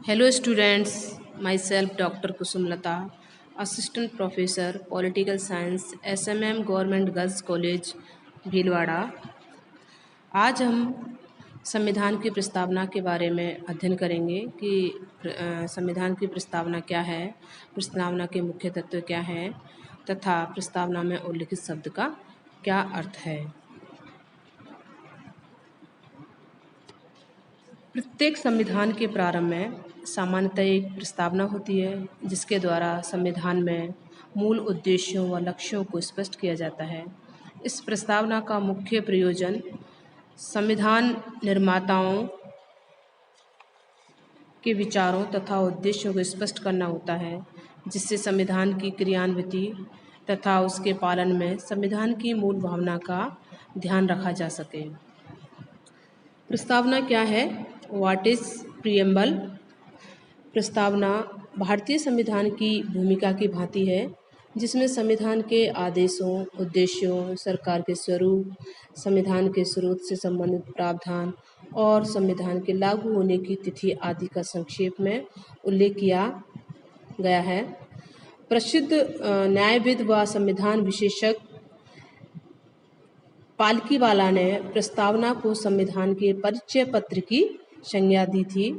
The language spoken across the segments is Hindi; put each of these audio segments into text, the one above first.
Hello students, myself Dr. Kusumlata, Assistant Professor, Political Science, SMM Government Girls College, Bhilwara. आज हम संविधान की प्रस्तावना के बारे में अध्ययन करेंगे कि संविधान की प्रस्तावना क्या है, प्रस्तावना के मुख्य तत्व क्या हैं तथा प्रस्तावना में उल्लिखित शब्द का क्या अर्थ है। प्रत्येक संविधान के प्रारंभ में सामान्यतः एक प्रस्तावना होती है जिसके द्वारा संविधान में मूल उद्देश्यों व लक्ष्यों को स्पष्ट किया जाता है। इस प्रस्तावना का मुख्य प्रयोजन संविधान निर्माताओं के विचारों तथा उद्देश्यों को स्पष्ट करना होता है, जिससे संविधान की क्रियान्विति तथा उसके पालन में संविधान की मूल भावना का ध्यान रखा जा सके। प्रस्तावना क्या है? What is preamble? प्रस्तावना भारतीय संविधान की भूमिका की भांति है, जिसमें संविधान के आदेशों, उद्देश्यों, सरकार के स्वरूप, संविधान के स्रोत से संबंधित प्रावधान और संविधान के लागू होने की तिथि आदि का संक्षेप में उल्लेख किया गया है। प्रसिद्ध न्यायविद व संविधान विशेषज्ञ पालकीवाला ने प्रस्तावना को संविधान के परिचय पत्र की संज्ञा दी थी।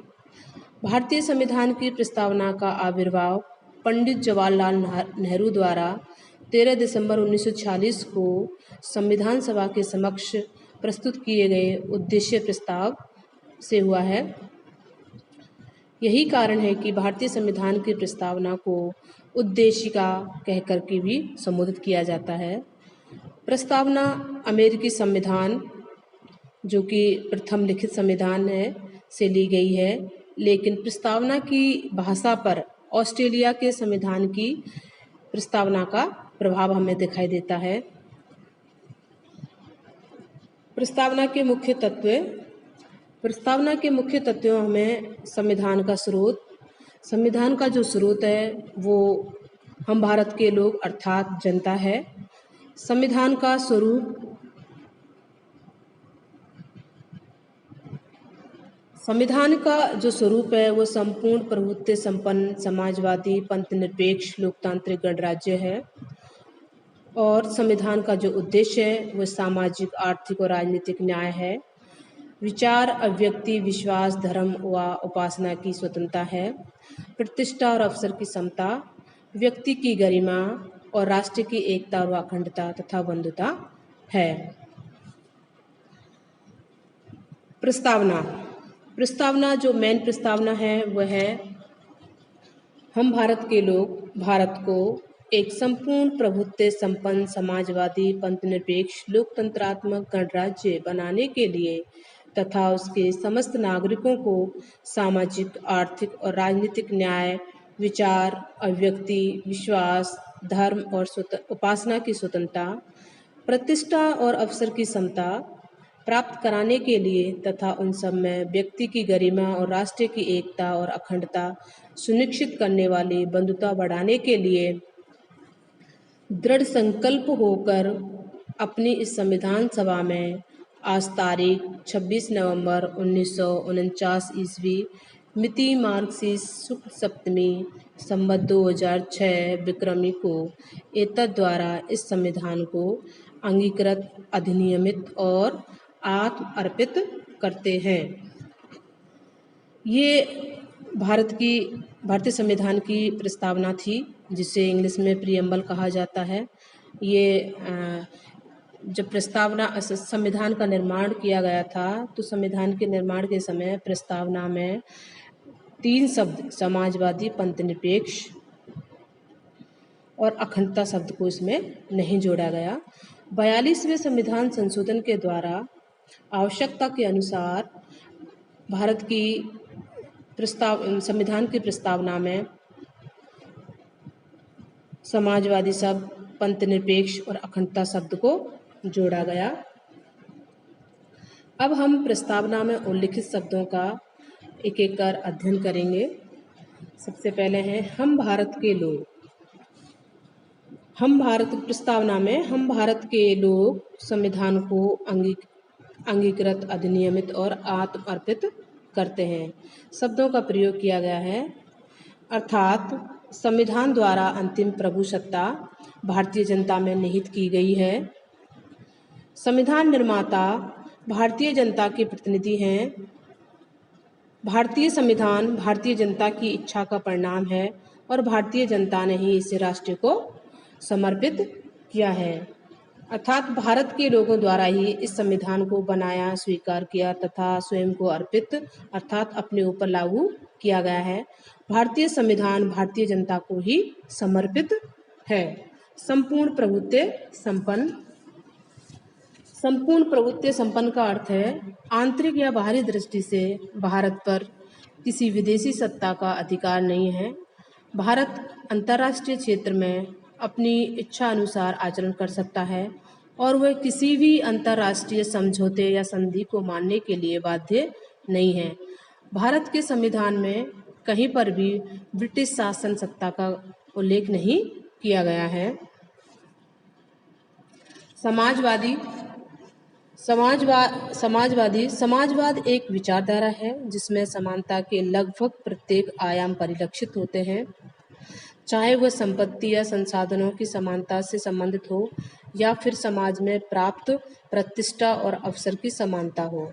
भारतीय संविधान की प्रस्तावना का आविर्भाव पंडित जवाहरलाल नेहरू द्वारा 13 दिसंबर 1946 को संविधान सभा के समक्ष प्रस्तुत किए गए उद्देश्य प्रस्ताव से हुआ है। यही कारण है कि भारतीय संविधान की प्रस्तावना को उद्देशिका कहकर के भी संबोधित किया जाता है। प्रस्तावना अमेरिकी संविधान, जो कि प्रथम लिखित संविधान है, से ली गई है, लेकिन प्रस्तावना की भाषा पर ऑस्ट्रेलिया के संविधान की प्रस्तावना का प्रभाव हमें दिखाई देता है। प्रस्तावना के मुख्य तत्व। प्रस्तावना के मुख्य तत्व हमें संविधान का स्रोत। संविधान का जो स्रोत है वो हम भारत के लोग अर्थात जनता है। संविधान का स्वरूप। संविधान का जो स्वरूप है वो संपूर्ण प्रभुत्व संपन्न समाजवादी पंथनिरपेक्ष लोकतांत्रिक गणराज्य है। और संविधान का जो उद्देश्य है वो सामाजिक, आर्थिक और राजनीतिक न्याय है। विचार, अभिव्यक्ति, विश्वास, धर्म व उपासना की स्वतंत्रता है। प्रतिष्ठा और अवसर की समता, व्यक्ति की गरिमा और राष्ट्र की एकता और अखंडता तथा बंधुता है। प्रस्तावना जो मेन प्रस्तावना है वह है, हम भारत के लोग भारत को एक संपूर्ण प्रभुत्व संपन्न समाजवादी पंथनिरपेक्ष लोकतंत्रात्मक गणराज्य बनाने के लिए तथा उसके समस्त नागरिकों को सामाजिक, आर्थिक और राजनीतिक न्याय, विचार, अभिव्यक्ति, विश्वास, धर्म और उपासना की स्वतंत्रता, प्रतिष्ठा और अवसर की समता प्राप्त कराने के लिए तथा उन सब में व्यक्ति की गरिमा और राष्ट्र की एकता और अखंडता सुनिश्चित करने वाली बंधुता बढ़ाने के लिए दृढ़ संकल्प होकर अपनी इस संविधान सभा में आज तारीख 26 नवंबर 1949 ईस्वी मिति मार्गशीर्ष शुक्ल सप्तमी संवत 2006 विक्रमी को एतद द्वारा इस संविधान को अंगीकृत, अधिनियमित और आत्म अर्पित करते हैं। ये भारतीय संविधान की प्रस्तावना थी, जिसे इंग्लिश में प्रीएम्बल कहा जाता है। ये जब प्रस्तावना संविधान का निर्माण किया गया था तो संविधान के निर्माण के समय प्रस्तावना में 3 शब्द समाजवादी, पंथनिरपेक्ष और अखंडता शब्द को इसमें नहीं जोड़ा गया। 42वें संविधान संशोधन के द्वारा आवश्यकता के अनुसार भारत की संविधान की प्रस्तावना में समाजवादी शब्द, पंथनिरपेक्ष और अखंडता शब्द को जोड़ा गया। अब हम प्रस्तावना में उल्लिखित शब्दों का एक एक कर अध्ययन करेंगे। सबसे पहले है हम भारत के लोग। प्रस्तावना में हम भारत के लोग संविधान को अंगीकृत, अधिनियमित और आत्म अर्पित करते हैं शब्दों का प्रयोग किया गया है, अर्थात संविधान द्वारा अंतिम प्रभुसत्ता भारतीय जनता में निहित की गई है। संविधान निर्माता भारतीय जनता के प्रतिनिधि हैं। भारतीय संविधान भारतीय जनता की इच्छा का परिणाम है और भारतीय जनता ने ही इसे राष्ट्र को समर्पित किया है, अर्थात भारत के लोगों द्वारा ही इस संविधान को बनाया, स्वीकार किया तथा स्वयं को अर्पित अर्थात अपने ऊपर लागू किया गया है। भारतीय संविधान भारतीय जनता को ही समर्पित है। संपूर्ण प्रभुत्व संपन्न। संपूर्ण प्रभुत्व संपन्न का अर्थ है आंतरिक या बाहरी दृष्टि से भारत पर किसी विदेशी सत्ता का अधिकार नहीं है। भारत अंतर्राष्ट्रीय क्षेत्र में अपनी इच्छा अनुसार आचरण कर सकता है और वह किसी भी अंतर्राष्ट्रीय समझौते या संधि को मानने के लिए बाध्य नहीं है। भारत के संविधान में कहीं पर भी ब्रिटिश शासन सत्ता का उल्लेख नहीं किया गया है। समाजवाद एक विचारधारा है जिसमें समानता के लगभग प्रत्येक आयाम परिलक्षित होते हैं, चाहे वह संपत्ति या संसाधनों की समानता से संबंधित हो या फिर समाज में प्राप्त प्रतिष्ठा और अवसर की समानता हो।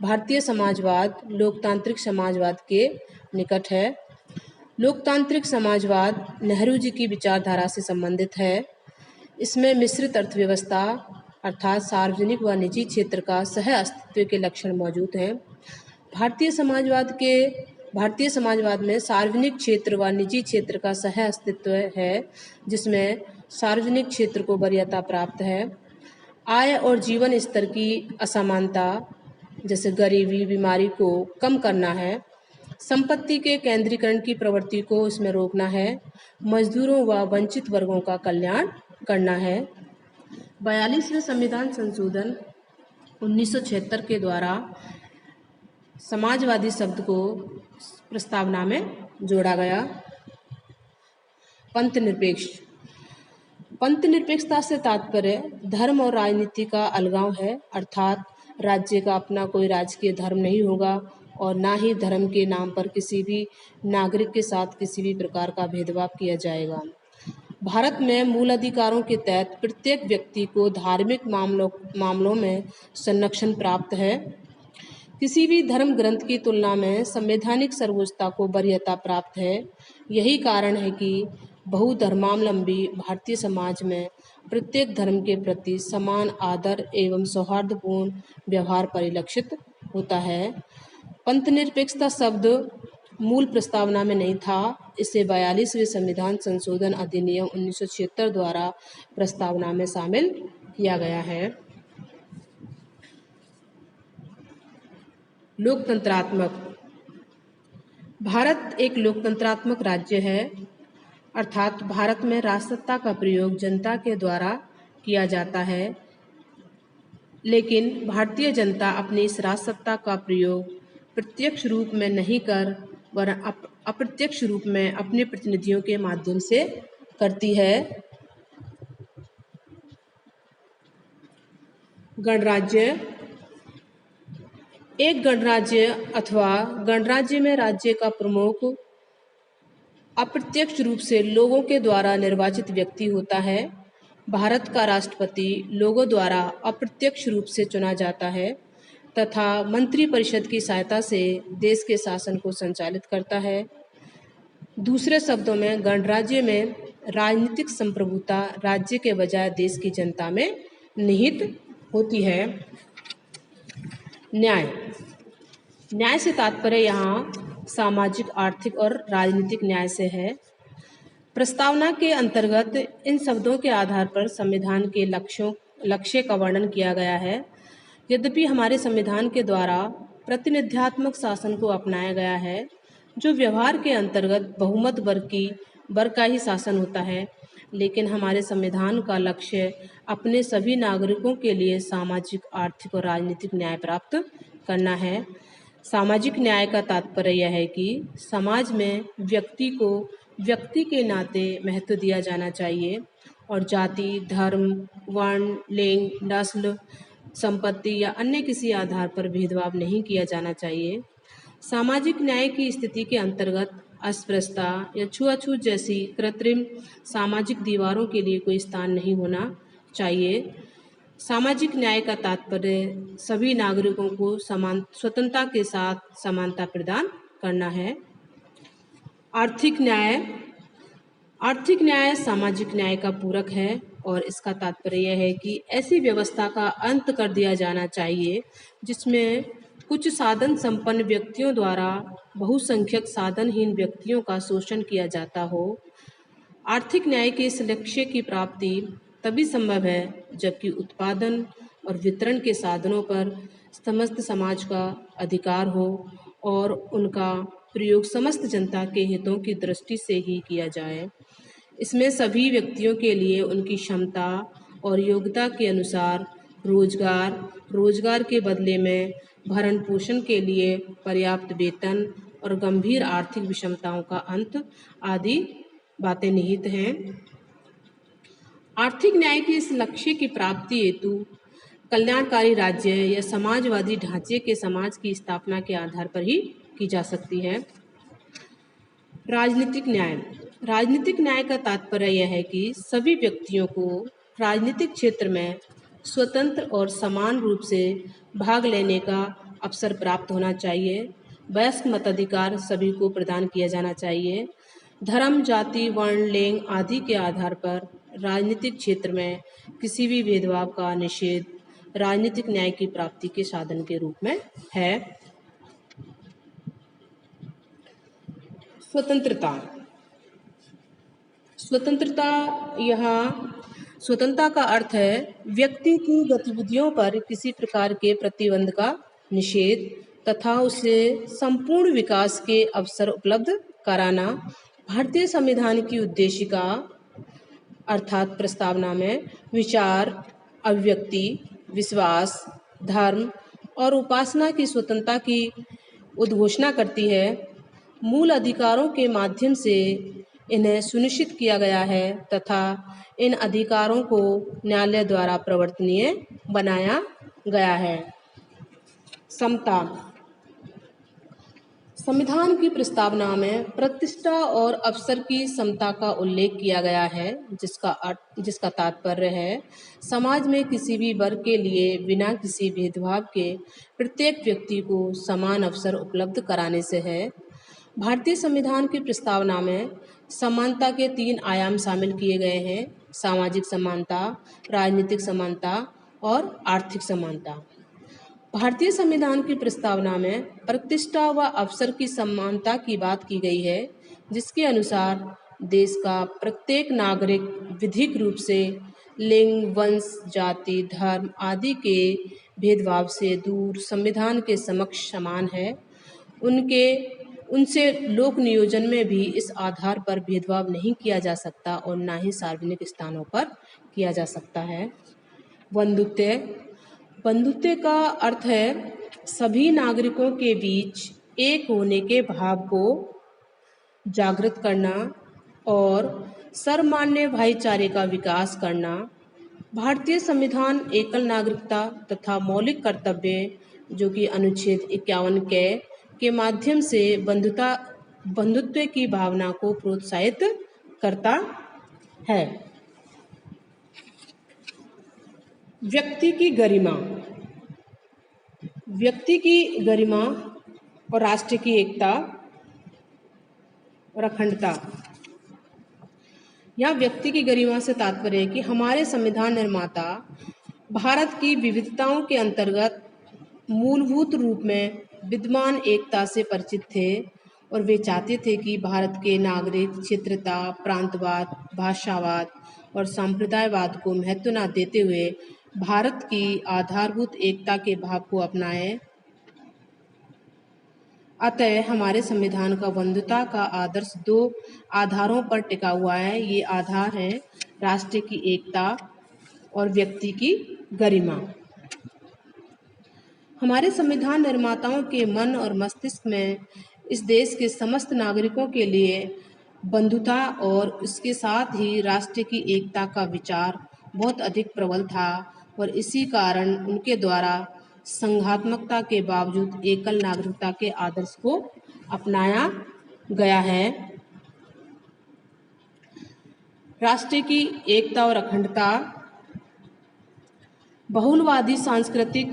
भारतीय समाजवाद लोकतांत्रिक समाजवाद के निकट है। लोकतांत्रिक समाजवाद नेहरू जी की विचारधारा से संबंधित है। इसमें मिश्रित अर्थव्यवस्था अर्थात सार्वजनिक व निजी क्षेत्र का सह अस्तित्व के लक्षण मौजूद हैं। भारतीय समाजवाद में सार्वजनिक क्षेत्र व निजी क्षेत्र का सह अस्तित्व है, जिसमें सार्वजनिक क्षेत्र को वरीयता प्राप्त है। आय और जीवन स्तर की असमानता जैसे गरीबी, बीमारी को कम करना है। संपत्ति के केंद्रीकरण की प्रवृत्ति को इसमें रोकना है। मजदूरों व वंचित वर्गों का कल्याण करना है। 42वें संविधान संशोधन 1976 के द्वारा समाजवादी शब्द को प्रस्तावना में जोड़ा गया। पंथनिरपेक्षता से तात्पर्य धर्म और राजनीति का अलगाव है, अर्थात राज्य का अपना कोई राजकीय धर्म नहीं होगा और ना ही धर्म के नाम पर किसी भी नागरिक के साथ किसी भी प्रकार का भेदभाव किया जाएगा। भारत में मूल अधिकारों के तहत प्रत्येक व्यक्ति को धार्मिक मामलों में संरक्षण प्राप्त है। किसी भी धर्म ग्रंथ की तुलना में संवैधानिक सर्वोच्चता को वरीयता प्राप्त है। यही कारण है कि बहुधर्मावलंबी भारतीय समाज में प्रत्येक धर्म के प्रति समान आदर एवं सौहार्दपूर्ण व्यवहार परिलक्षित होता है। पंथनिरपेक्षता शब्द मूल प्रस्तावना में नहीं था, इसे 42वें संविधान संशोधन अधिनियम 1976 द्वारा प्रस्तावना में शामिल किया गया है। लोकतंत्रात्मक। भारत एक लोकतंत्रात्मक राज्य है, अर्थात भारत में राजसत्ता का प्रयोग जनता के द्वारा किया जाता है, लेकिन भारतीय जनता अपनी इस राजसत्ता का प्रयोग प्रत्यक्ष रूप में नहीं कर वरन अप्रत्यक्ष रूप में अपने प्रतिनिधियों के माध्यम से करती है। गणराज्य। एक गणराज्य अथवा गणराज्य में राज्य का प्रमुख अप्रत्यक्ष रूप से लोगों के द्वारा निर्वाचित व्यक्ति होता है। भारत का राष्ट्रपति लोगों द्वारा अप्रत्यक्ष रूप से चुना जाता है तथा मंत्रिपरिषद की सहायता से देश के शासन को संचालित करता है। दूसरे शब्दों में गणराज्य में राजनीतिक संप्रभुता राज्य के बजाय देश की जनता में निहित होती है। न्याय से तात्पर्य यहाँ सामाजिक, आर्थिक और राजनीतिक न्याय से है। प्रस्तावना के अंतर्गत इन शब्दों के आधार पर संविधान के लक्ष्य का वर्णन किया गया है। यद्यपि हमारे संविधान के द्वारा प्रतिनिध्यात्मक शासन को अपनाया गया है, जो व्यवहार के अंतर्गत बहुमत वर्ग का ही शासन होता है, लेकिन हमारे संविधान का लक्ष्य अपने सभी नागरिकों के लिए सामाजिक, आर्थिक और राजनीतिक न्याय प्राप्त करना है। सामाजिक न्याय का तात्पर्य यह है कि समाज में व्यक्ति को व्यक्ति के नाते महत्व दिया जाना चाहिए और जाति, धर्म, वर्ण, लिंग, नस्ल, संपत्ति या अन्य किसी आधार पर भेदभाव नहीं किया जाना चाहिए। सामाजिक न्याय की स्थिति के अंतर्गत अस्पृश्यता या छुआछूत जैसी कृत्रिम सामाजिक दीवारों के लिए कोई स्थान नहीं होना चाहिए। सामाजिक न्याय का तात्पर्य सभी नागरिकों को समान स्वतंत्रता के साथ समानता प्रदान करना है। आर्थिक न्याय आर्थिक न्याय सामाजिक न्याय का पूरक है और इसका तात्पर्य यह है कि ऐसी व्यवस्था का अंत कर दिया जाना चाहिए जिसमें कुछ साधन संपन्न व्यक्तियों द्वारा बहुसंख्यक साधनहीन व्यक्तियों का शोषण किया जाता हो। आर्थिक न्याय के इस लक्ष्य की प्राप्ति तभी संभव है जबकि उत्पादन और वितरण के साधनों पर समस्त समाज का अधिकार हो और उनका प्रयोग समस्त जनता के हितों की दृष्टि से ही किया जाए। इसमें सभी व्यक्तियों के लिए उनकी क्षमता और योग्यता के अनुसार रोजगार के बदले में भरण पोषण के लिए पर्याप्त वेतन और गंभीर आर्थिक विषमताओं का अंत आदि बातें निहित हैं। आर्थिक न्याय के इस लक्ष्य की प्राप्ति हेतु कल्याणकारी राज्य या समाजवादी ढांचे के समाज की स्थापना के आधार पर ही की जा सकती है। राजनीतिक न्याय का तात्पर्य यह है कि सभी व्यक्तियों को राजनीतिक क्षेत्र में स्वतंत्र और समान रूप से भाग लेने का अवसर प्राप्त होना चाहिए। वयस्क मताधिकार सभी को प्रदान किया जाना चाहिए। धर्म, जाति, वर्ण, लिंग आदि के आधार पर राजनीतिक क्षेत्र में किसी भी भेदभाव का निषेध राजनीतिक न्याय की प्राप्ति के साधन के रूप में है। स्वतंत्रता का अर्थ है व्यक्ति की गतिविधियों पर किसी प्रकार के प्रतिबंध का निषेध तथा उसे संपूर्ण विकास के अवसर उपलब्ध कराना। भारतीय संविधान की उद्देशिका अर्थात प्रस्तावना में विचार, अभिव्यक्ति, विश्वास, धर्म और उपासना की स्वतंत्रता की उद्घोषणा करती है। मूल अधिकारों के माध्यम से इन्हें सुनिश्चित किया गया है तथा इन अधिकारों को न्यायालय द्वारा प्रवर्तनीय बनाया गया है। समता संविधान की प्रस्तावना में प्रतिष्ठा और अवसर की समता का उल्लेख किया गया है जिसका तात्पर्य है समाज में किसी भी वर्ग के लिए बिना किसी भेदभाव के प्रत्येक व्यक्ति को समान अवसर उपलब्ध कराने से है। भारतीय संविधान की प्रस्तावना में समानता के 3 आयाम शामिल किए गए हैं: सामाजिक समानता, राजनीतिक समानता और आर्थिक समानता। भारतीय संविधान की प्रस्तावना में प्रतिष्ठा व अवसर की समानता की बात की गई है जिसके अनुसार देश का प्रत्येक नागरिक विधिक रूप से लिंग, वंश, जाति, धर्म आदि के भेदभाव से दूर संविधान के समक्ष समान है। उनसे लोक नियोजन में भी इस आधार पर भेदभाव नहीं किया जा सकता और न ही सार्वजनिक स्थानों पर किया जा सकता है। बंधुत्व का अर्थ है सभी नागरिकों के बीच एक होने के भाव को जागृत करना और सर्वमान्य भाईचारे का विकास करना। भारतीय संविधान एकल नागरिकता तथा मौलिक कर्तव्य जो कि अनुच्छेद 51 के माध्यम से बंधुत्व की भावना को प्रोत्साहित करता है। व्यक्ति की गरिमा और राष्ट्र की एकता और अखंडता। यहाँ व्यक्ति की गरिमा से तात्पर्य है कि हमारे संविधान निर्माता भारत की विविधताओं के अंतर्गत मूलभूत रूप में विद्यमान एकता से परिचित थे और वे चाहते थे कि भारत के नागरिक क्षेत्रता, प्रांतवाद, भाषावाद और संप्रदायवाद को महत्व न देते हुए भारत की आधारभूत एकता के भाव को अपनाएं। अतः हमारे संविधान का बंधुता का आदर्श 2 आधारों पर टिका हुआ है। ये आधार है राष्ट्र की एकता और व्यक्ति की गरिमा। हमारे संविधान निर्माताओं के मन और मस्तिष्क में इस देश के समस्त नागरिकों के लिए बंधुता और उसके साथ ही राष्ट्र की एकता का विचार बहुत अधिक प्रबल था और इसी कारण उनके द्वारा संघात्मकता के बावजूद एकल नागरिकता के आदर्श को अपनाया गया है। राष्ट्र की एकता और अखंडता। बहुलवादी सांस्कृतिक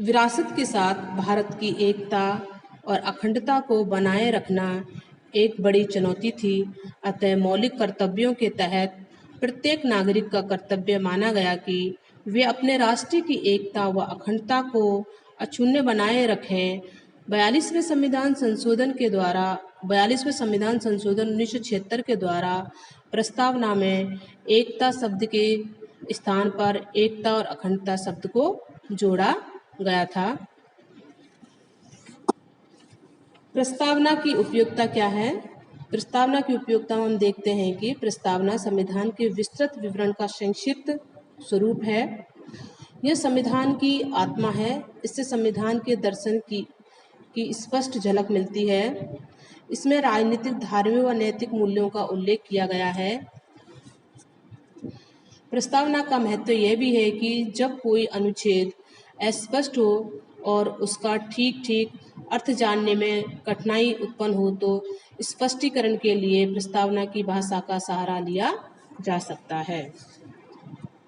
विरासत के साथ भारत की एकता और अखंडता को बनाए रखना एक बड़ी चुनौती थी। अतः मौलिक कर्तव्यों के तहत प्रत्येक नागरिक का कर्तव्य माना गया कि वे अपने राष्ट्र की एकता व अखंडता को अक्षुण्ण बनाए रखें। 42वें संविधान संशोधन 1976 के द्वारा प्रस्तावना में एकता शब्द के स्थान पर एकता और अखंडता शब्द को जोड़ा गया था। प्रस्तावना की उपयोगिता क्या है? प्रस्तावना की उपयोगिता हम देखते हैं कि प्रस्तावना संविधान के विस्तृत विवरण का संक्षिप्त स्वरूप है। यह संविधान की आत्मा है। इससे संविधान के दर्शन की स्पष्ट झलक मिलती है। इसमें राजनीतिक, धार्मिक व नैतिक मूल्यों का उल्लेख किया गया है। प्रस्तावना का महत्व यह भी है कि जब कोई अनुच्छेद अस्पष्ट हो और उसका ठीक अर्थ जानने में कठिनाई उत्पन्न हो तो स्पष्टीकरण के लिए प्रस्तावना की भाषा का सहारा लिया जा सकता है।